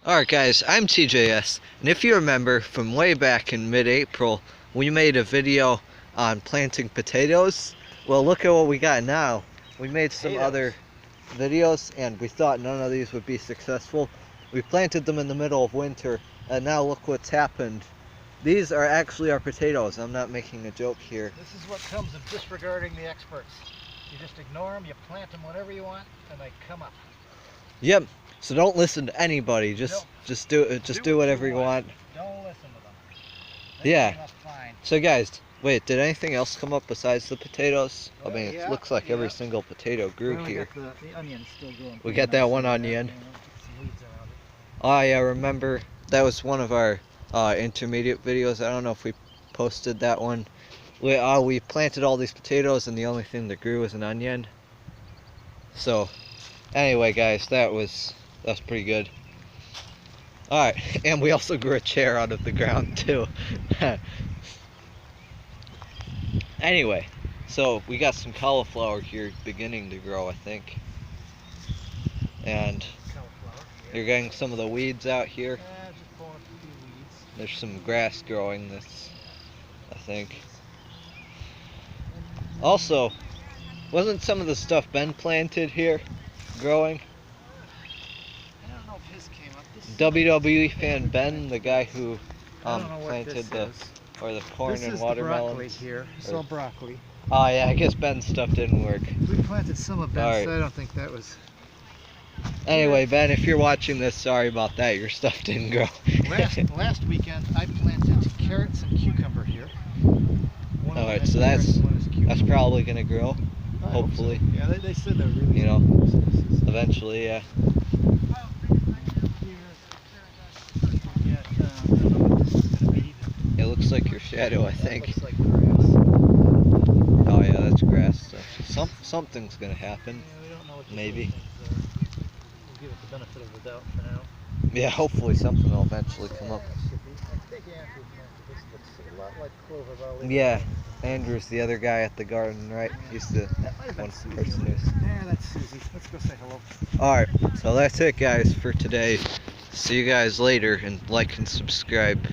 Alright guys, I'm TJS, and if you remember from way back in mid-April, we made a video on planting potatoes. Well, look at what we got now. We made some other videos, and we thought none of these would be successful. We planted them in the middle of winter, and now look what's happened. These are actually our potatoes. I'm not making a joke here. This is what comes of disregarding the experts. You just ignore them, you plant them whatever you want, and they come up. Yep. So don't listen to anybody. Just do whatever you want. Don't listen to them. Yeah. So guys, wait, did anything else come up besides the potatoes? I mean, it looks like every single potato grew here. The onion's still growing. We got that one onion. Oh yeah, remember that was one of our intermediate videos. I don't know if we posted that one. We planted all these potatoes and the only thing that grew was an onion. So anyway guys, that's pretty good. Alright, and we also grew a chair out of the ground too. Anyway, so we got some cauliflower here beginning to grow, I think. And you're getting some of the weeds out here. There's some grass growing this, I think. Also, wasn't some of the stuff been planted here growing? I don't know if his came up. WWE fan Ben, the guy who planted the corn and watermelons. This is the broccoli here. It's all broccoli. Oh yeah, I guess Ben's stuff didn't work. We planted some of Ben's, so I don't think that was... Anyway, Ben, if you're watching this, sorry about that. Your stuff didn't grow. last weekend, I planted carrots and cucumber here. Alright, so that's probably going to grow, hopefully. So. Yeah, they said they're really... You know, eventually, yeah. It looks like your shadow, I think. It looks like grass. Oh yeah, that's grass. So something's gonna happen. Yeah, we don't know what maybe. We'll give it the benefit of the doubt for now. Yeah, hopefully something will eventually come up. Yeah, Andrew's the other guy at the garden, right? He's the one person who's... Yeah, that's Susie. Let's go say hello. Alright, so that's it guys for today. See you guys later, and like and subscribe.